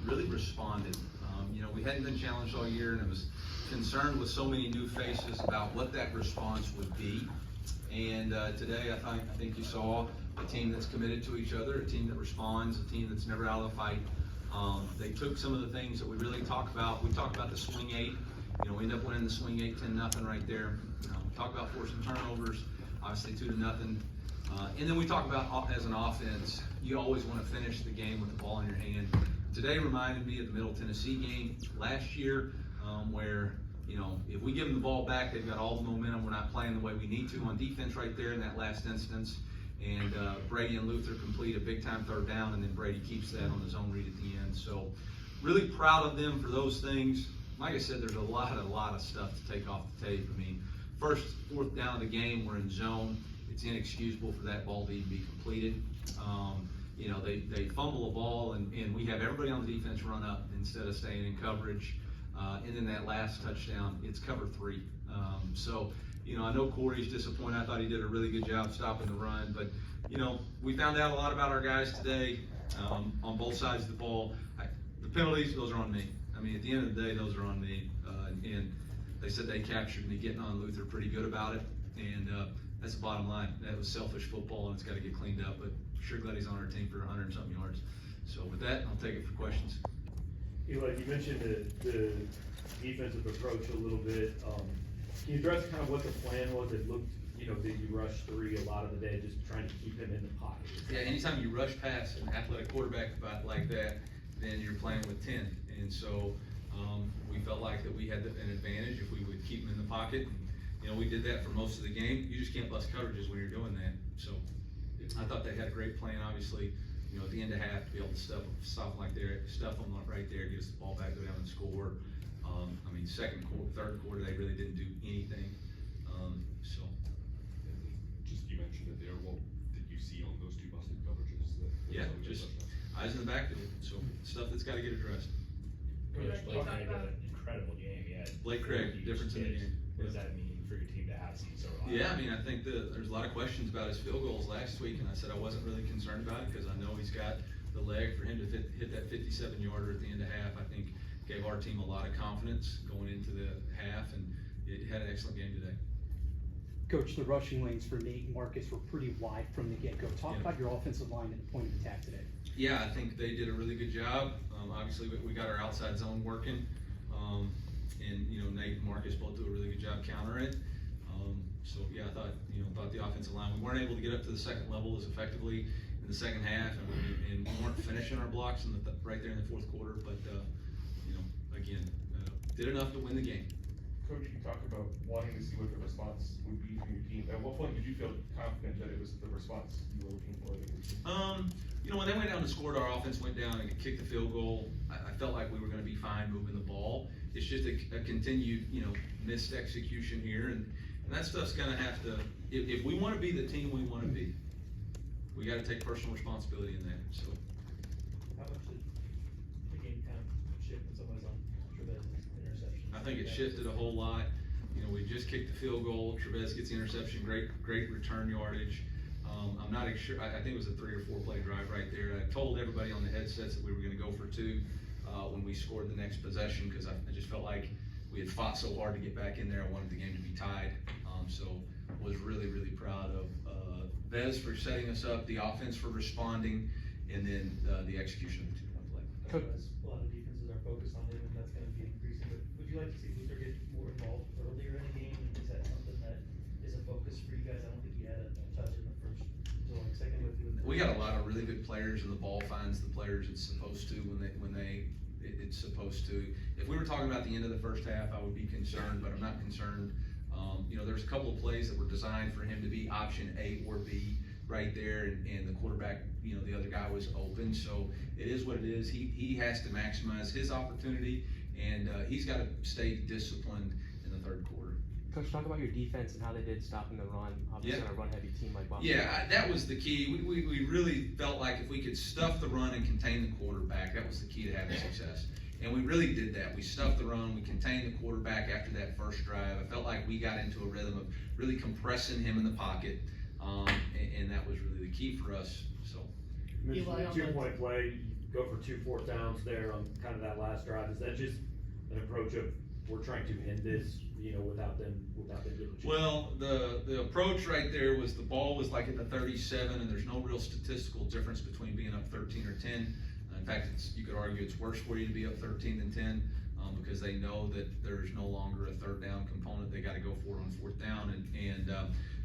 really responded. We hadn't been challenged all year, and I was concerned with so many new faces about what that response would be. And today, I think you saw a team that's committed to each other, a team that responds, a team that's never out of the fight. They took some of the things that we really talk about. We talk about the swing 8. We end up winning the swing 8, 10-0 right there. We talk about forcing turnovers, obviously 2-0. And then we talk about, as an offense, you always want to finish the game with the ball in your hand. Today reminded me of the Middle Tennessee game last year, where, if we give them the ball back, they've got all the momentum. We're not playing the way we need to on defense right there in that last instance. And Brady and Luther complete a big-time third down, and then Brady keeps that on the zone read at the end. So really proud of them for those things. Like I said, there's a lot of stuff to take off the tape. I mean, first, fourth down of the game, we're in zone. It's inexcusable for that ball to even be completed. They fumble a ball, and we have everybody on the defense run up instead of staying in coverage. And then that last touchdown, it's cover 3. I know Corey's disappointed. I thought he did a really good job stopping the run, but we found out a lot about our guys today on both sides of the ball. The penalties, those are on me. I mean, at the end of the day, those are on me. And they said they captured me getting on Luther pretty good about it. And that's the bottom line. That was selfish football, and it's got to get cleaned up. But sure glad he's on our team for 100-something yards. So with that, I'll take it for questions. Eli, you mentioned the defensive approach a little bit. Can you address kind of what the plan was? It looked, that you rushed 3 a lot of the day, just trying to keep him in the pocket. Yeah, anytime you rush past an athletic quarterback like that, then you're playing with 10. And so we felt like that we had an advantage if we would keep him in the pocket. We did that for most of the game. You just can't bust coverages when you're doing that. So I thought they had a great plan, obviously. At the end of half, to be able to stuff them right there, get us the ball back, go down and score. Second quarter, third quarter, they really didn't do anything. Just, you mentioned it there. What did you see on those 2 busted coverages? Just eyes in the back of it. So stuff that's got to get addressed. Coach Blake Craig had an incredible game. He had Blake Craig, difference in the game. What does that mean for your team to have some sort of? Yeah, I think there's a lot of questions about his field goals last week, and I said I wasn't really concerned about it because I know he's got the leg for him to hit that 57-yarder at the end of half. I think gave our team a lot of confidence going into the half, and it had an excellent game today. Coach, the rushing lanes for Nate and Marcus were pretty wide from the get-go. Talk about your offensive line at the point of attack today. Yeah, I think they did a really good job. Obviously, we got our outside zone working, and Nate and Marcus both do a really good job countering it. I thought the offensive line, we weren't able to get up to the second level as effectively in the second half, and we weren't finishing our blocks right there in the fourth quarter. But again, did enough to win the game. Coach, you talked about wanting to see what the response would be from your team. At what point did you feel confident that it was the response you were looking for? When they went down and scored, our offense went down and kicked the field goal. I felt like we were going to be fine moving the ball. It's just a continued, missed execution here, and that stuff's going to have to. If we want to be the team we want to be, we got to take personal responsibility in that. So. How much did the game kind of shift when somebody's on Trevez's interception? I think it shifted a whole lot. We just kicked the field goal. Trevez gets the interception. Great return yardage. I'm not sure. I think it was a 3 or 4 play drive right there. I told everybody on the headsets that we were going to go for 2 when we scored the next possession because I just felt like we had fought so hard to get back in there. I wanted the game to be tied. So was really proud of Vez for setting us up, the offense for responding, and then the execution of the 2-point play. A lot of defenses are focused on him, and that's going to be increasing. But would you like to see Luther get more involved earlier in the game? And is that something that is a focus for you guys? I don't think he had a touch in the first until like second with you. We got a lot of really good players, and the ball finds the players it's supposed to it's supposed to. If we were talking about the end of the first half, I would be concerned, but I'm not concerned. There's a couple of plays that were designed for him to be option A or B right there, and the quarterback, the other guy was open. So it is what it is. He has to maximize his opportunity, and he's got to stay disciplined in the third quarter. Coach, talk about your defense and how they did stopping the run, obviously on a run-heavy team like Boston. Yeah, that was the key. We really felt like if we could stuff the run and contain the quarterback, that was the key to having success. And we really did that. We stuffed the run, we contained the quarterback after that first drive. I felt like we got into a rhythm of really compressing him in the pocket, and that was really the key for us. So, The 2-point play, go for 2 4th downs there on kind of that last drive. Is that just an approach of, we're trying to end this, you know, without them getting a chance? Well, the approach right there was the ball was like at the 37, and there's no real statistical difference between being up 13 or 10. In fact, you could argue it's worse for you to be up 13 than 10, because they know that there's no longer a 3rd down component. They got to go for it on 4th down,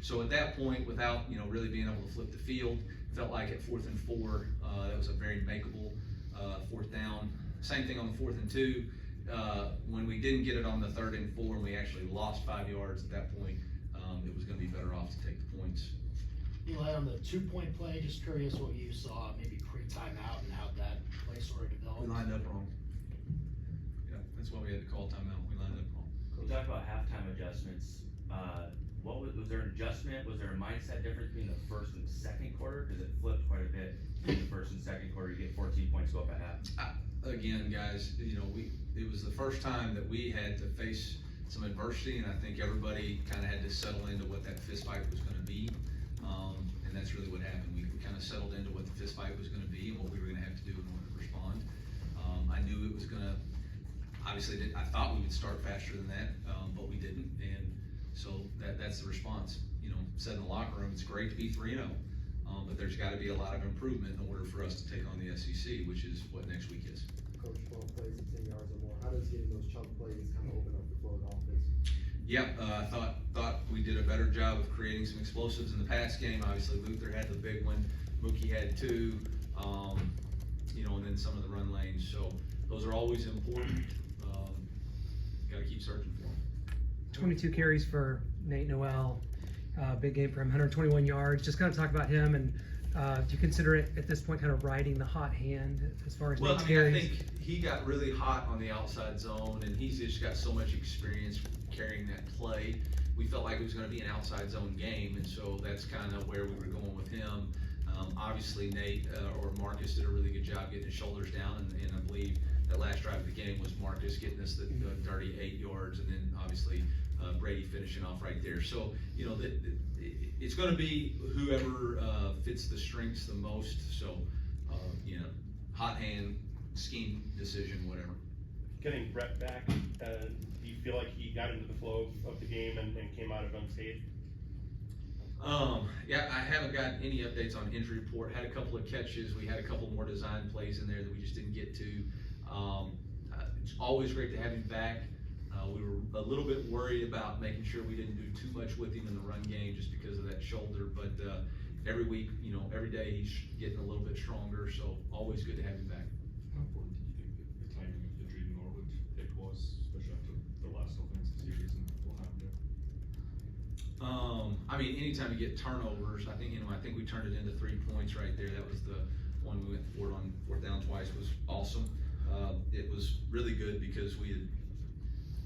so at that point, without, you know, really being able to flip the field, felt like at 4th and 4, that was a very makeable 4th down. Same thing on the 4th and 2. When we didn't get it on the 3rd and 4, and we actually lost 5 yards at that point, it was going to be better off to take the points. Eli, on the 2-point play, just curious what you saw, maybe pre-timeout and how that play sort of developed. We lined up wrong. Yeah, that's why we had to call timeout. We lined up wrong. We talked about halftime adjustments. What was there an adjustment? Was there a mindset difference between the first and second quarter? Because it flipped quite a bit between the first and second quarter. You get 14 points go up at half. Again, guys, you know, it was the first time that we had to face some adversity, and I think everybody kind of had to settle into what that fist fight was going to be. And that's really what happened. We kind of settled into what the fist fight was going to be and what we were going to have to do in order to respond. I knew it was going to, obviously, I thought we would start faster than that, but we didn't. And so that's the response. You know, said in the locker room, it's great to be 3-0, but there's got to be a lot of improvement in order for us to take on the SEC, which is what next week is. Coach, 12 plays at 10 yards or more. How does getting those chunk plays kind of open up the flow of the offense? Yeah, I thought we did a better job of creating some explosives in the pass game. Obviously, Luther had the big one. Mookie had 2, you know, and then some of the run lanes. So those are always important. Got to keep searching for them. 22 carries for Nate Noel. Big game for him, 121 yards. Just kind of talk about him, and do you consider it at this point kind of riding the hot hand as far as Nate's carries? I think he got really hot on the outside zone, and he's just got so much experience carrying that play. We felt like it was going to be an outside zone game, and so that's kind of where we were going with him. Obviously, Nate or Marcus did a really good job getting his shoulders down, and I believe that last drive of the game was Marcus getting us the dirty 8 yards, and then obviously Brady finishing off right there. So, you know, it's going to be whoever fits the strengths the most. So, you know, hot hand, scheme, decision, whatever. Getting Brett back, do you feel like he got into the flow of the game and came out of unscathed? Yeah, I haven't gotten any updates on injury report. Had a couple of catches. We had a couple more design plays in there that we just didn't get to. It's always great to have him back. We were a little bit worried about making sure we didn't do too much with him in the run game just because of that shoulder. But every week, you know, every day he's getting a little bit stronger. So always good to have him back. How important did you think the timing of the Drayden Norwood pick was, especially after the last offensive series and what happened there? I mean, anytime you get turnovers, I think we turned it into 3 points right there. That was the one we went for it on 4th down twice was awesome. It was really good because we had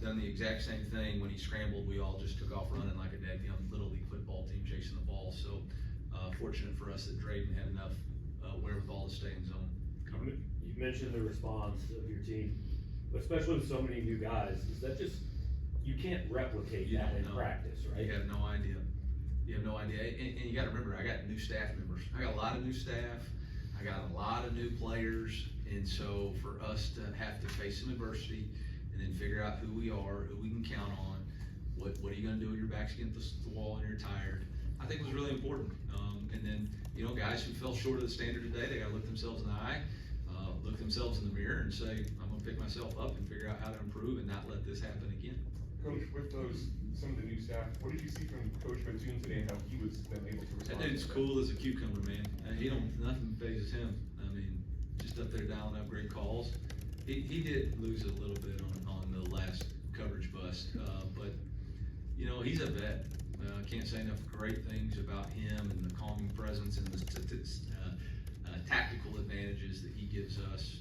done the exact same thing. When he scrambled, we all just took off running like a young Little League football team chasing the ball. So fortunate for us that Drayden had enough wherewithal to stay in zone. You mentioned the response of your team, especially with so many new guys. Is that just, you can't replicate that in practice, right? You have no idea. You have no idea. And you got to remember, I got new staff members. I got a lot of new staff. I got a lot of new players. And so for us to have to face some adversity and then figure out who we are, who we can count on, what are you going to do when your back's against the wall and you're tired, I think was really important. And then, you know, guys who fell short of the standard today, they got to look themselves in the eye, look themselves in the mirror and say, I'm going to pick myself up and figure out how to improve and not let this happen again. Coach, with some of the new staff, what did you see from Coach Batoon today and how he was then able to respond? That dude's cool as a cucumber, man. Nothing phases him. I mean, just up there dialing up great calls. He did lose a little bit on the last coverage bust, but you know, he's a vet. I can't say enough great things about him and the calming presence and the tactical advantages that he gives us.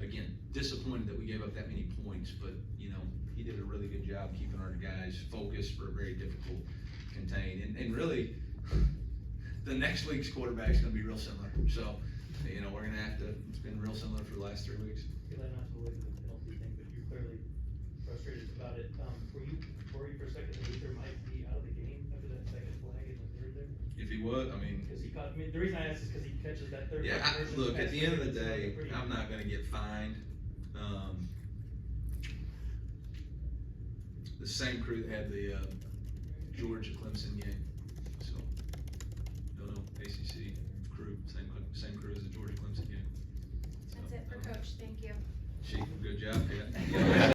Again, disappointed that we gave up that many points, but you know, he did a really good job keeping our guys focused for a very difficult contain. And really, the next week's quarterback is going to be real similar. So, you know, we're going to have to, it's been real similar for the last 3 weeks. Eli, not to belabor the penalty thing, but you're clearly frustrated about it. Were you worried for a second that Luther might be out of the game after that second flag in the third there? if he was, I mean, Cause he caught, I mean, the reason I ask is cause he catches that third. yeah, conversion look, at pass the end of the it's like a day, pretty- I'm not gonna get fined. The same crew that had the, Georgia Clemson game, so, don't know, ACC crew, same crew as the Georgia Clemson game. That's it for Coach, thank you. Chief, good job, yeah.